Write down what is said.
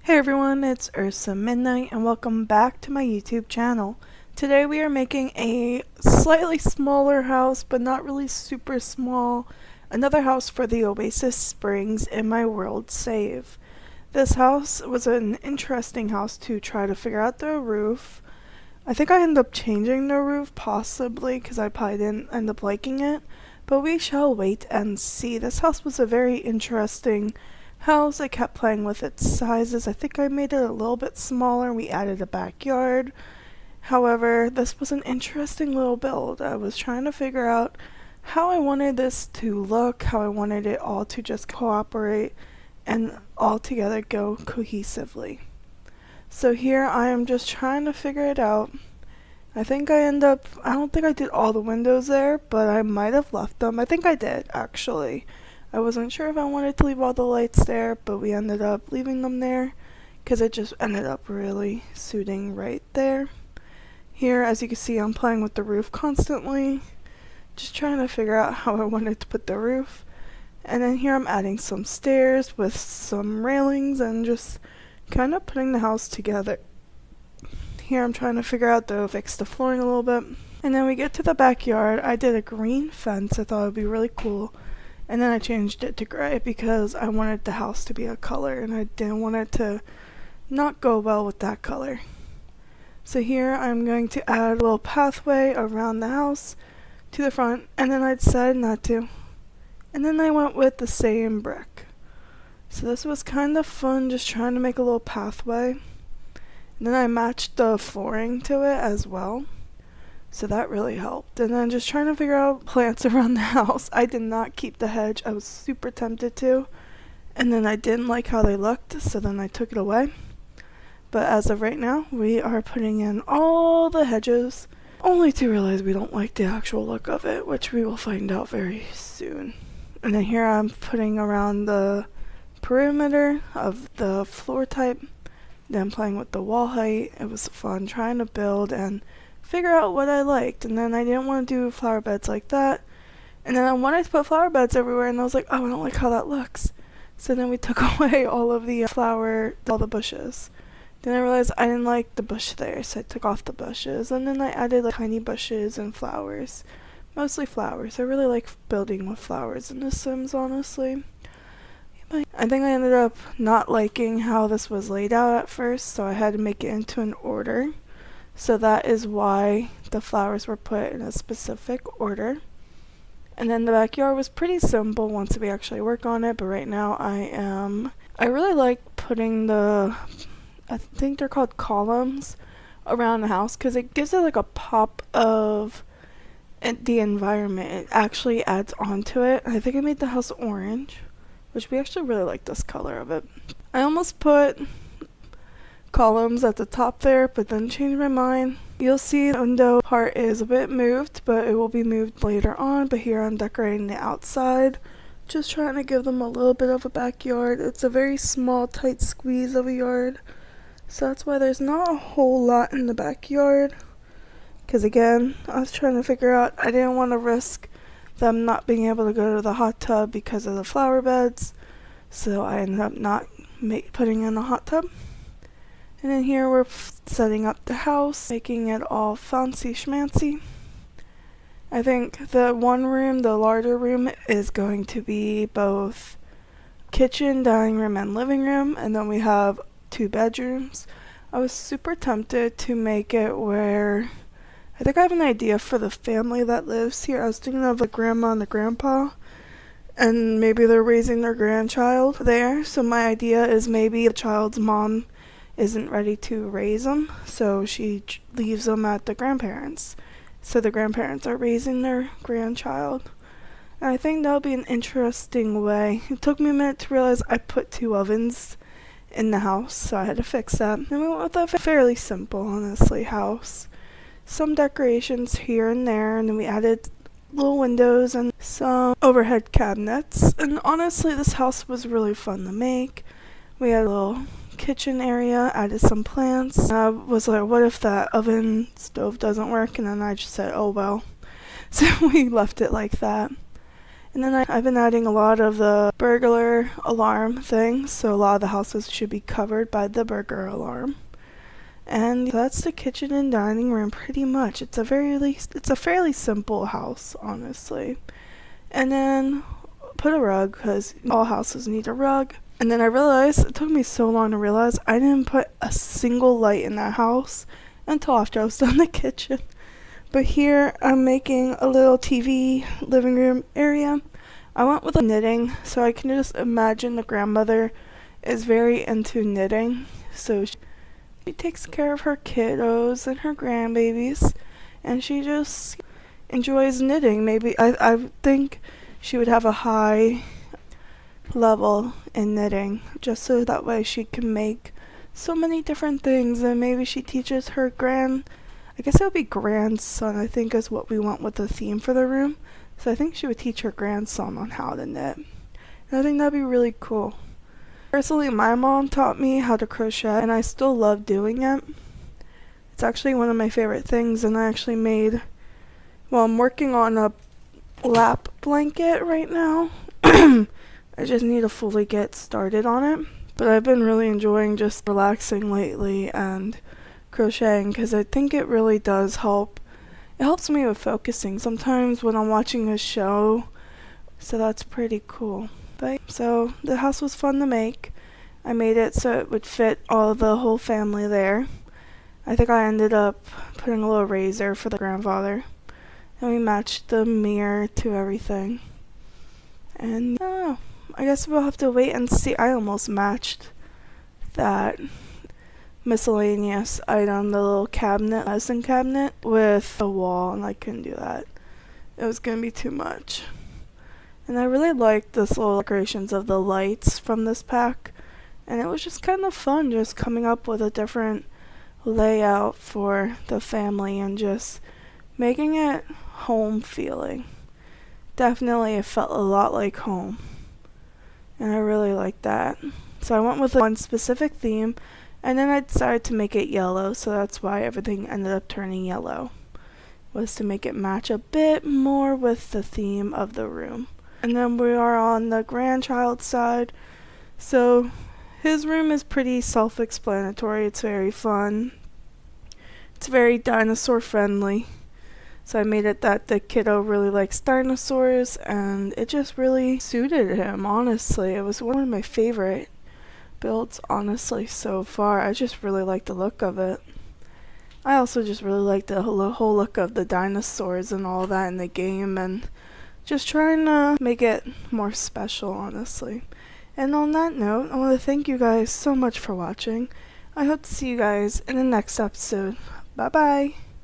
Hey everyone, it's Ursa Midnight and welcome back to my YouTube channel. Today we are making a slightly smaller house, but not really super small, another house for the Oasis Springs in my world save. This house was an interesting house to try to figure out the roof. I think I ended up changing the roof, possibly, because I probably didn't end up liking it, but we shall wait and see. This house was a very interesting house. I kept playing with its sizes. I think I made it a little bit smaller. We added a backyard. However, this was an interesting little build. I was trying to figure out how I wanted this to look, how I wanted it all to just cooperate and all together go cohesively. So here I am just trying to figure it out. I don't think I did all the windows there, but I might have left them. I think I did, actually. I wasn't sure if I wanted to leave all the lights there, but we ended up leaving them there because it just ended up really suiting right there. Here, as you can see, I'm playing with the roof constantly, just trying to figure out how I wanted to put the roof. And then here I'm adding some stairs with some railings and just kind of putting the house together. Here I'm trying to figure out to fix the flooring a little bit. And then we get to the backyard. I did a green fence. I thought it would be really cool. And then I changed it to gray because I wanted the house to be a color and I didn't want it to not go well with that color. So here I'm going to add a little pathway around the house to the front, and then I decided not to. And then I went with the same brick. So this was kind of fun, just trying to make a little pathway. And then I matched the flooring to it as well. So that really helped. And then just trying to figure out plants around the house. I did not keep the hedge. I was super tempted to. And then I didn't like how they looked, so then I took it away. But as of right now, we are putting in all the hedges, only to realize we don't like the actual look of it, which we will find out very soon. And then here I'm putting around the perimeter of the floor type. Then playing with the wall height. It was fun trying to build and figure out what I liked. And then I didn't want to do flower beds like that. And then I wanted to put flower beds everywhere, and I was like, oh, I don't like how that looks. So then we took away all of the all the bushes. Then I realized I didn't like the bush there, so I took off the bushes. And then I added like tiny bushes and flowers. Mostly flowers. I really like building with flowers in The Sims, honestly. I think I ended up not liking how this was laid out at first, so I had to make it into an order. So that is why the flowers were put in a specific order. And then the backyard was pretty simple once we actually work on it, but right now I really like putting I think they're called columns around the house because it gives it like a pop of the environment. It actually adds on to it. I think I made the house orange, which we actually really like this color of it. I almost put columns at the top there, but then changed my mind. You'll see the window part is a bit moved, but it will be moved later on. But here I'm decorating the outside, just trying to give them a little bit of a backyard. It's a very small, tight squeeze of a yard, so that's why there's not a whole lot in the backyard. Because again, I was trying to figure out, I didn't want to risk them not being able to go to the hot tub because of the flower beds, so I ended up not putting in a hot tub. And then here we're setting up the house, making it all fancy schmancy. I think the one room, the larger room, is going to be both kitchen, dining room, and living room, and then we have 2 bedrooms. I was super tempted to make it where I think I have an idea for the family that lives here. I was thinking of the grandma and the grandpa, and maybe they're raising their grandchild there. So my idea is maybe the child's mom isn't ready to raise them, so she leaves them at the grandparents. So the grandparents are raising their grandchild. And I think that'll be an interesting way. It took me a minute to realize I put 2 ovens in the house, so I had to fix that. And we went with a fairly simple, honestly, house. Some decorations here and there, and then we added little windows and some overhead cabinets. And honestly, this house was really fun to make. We had a little kitchen area, added some plants. I was like, what if that oven stove doesn't work? And then I just said, oh well. So we left it like that. And then I've been adding a lot of the burglar alarm things, so a lot of the houses should be covered by the burglar alarm. And that's the kitchen and dining room pretty much. It's a fairly simple house, honestly. And then put a rug, because all houses need a rug. And then I realized, it took me so long to realize, I didn't put a single light in that house until after I was done the kitchen. But here I'm making a little TV living room area. I went with knitting, so I can just imagine the grandmother is very into knitting. So she takes care of her kiddos and her grandbabies, and she just enjoys knitting. Maybe I think she would have a high level in knitting, just so that way she can make so many different things. And maybe she teaches her I guess it would be grandson, I think, is what we want with the theme for the room. So I think she would teach her grandson on how to knit. And I think that'd be really cool. Personally, my mom taught me how to crochet, and I still love doing it. It's actually one of my favorite things, and I actually I'm working on a lap blanket right now. I just need to fully get started on it. But I've been really enjoying just relaxing lately and crocheting, because I think it really does help. It helps me with focusing sometimes when I'm watching a show, so that's pretty cool. So the house was fun to make. I made it so it would fit the whole family there. I think I ended up putting a little razor for the grandfather, and we matched the mirror to everything. And I guess we'll have to wait and see. I almost matched that miscellaneous item, the little medicine cabinet, with a wall, and I couldn't do that. It was gonna be too much. And I really liked this little decorations of the lights from this pack, and it was just kind of fun just coming up with a different layout for the family and just making it home feeling. Definitely it felt a lot like home, and I really liked that. So I went with one specific theme, and then I decided to make it yellow, so that's why everything ended up turning yellow, was to make it match a bit more with the theme of the room. And then we are on the grandchild's side, so his room is pretty self-explanatory. It's very fun. It's very dinosaur friendly. So I made it that the kiddo really likes dinosaurs, and it just really suited him, honestly. It was one of my favorite builds, honestly, so far. I just really like the look of it. I also just really like the whole look of the dinosaurs and all that in the game, and just trying to make it more special, honestly. And on that note, I want to thank you guys so much for watching. I hope to see you guys in the next episode. Bye bye!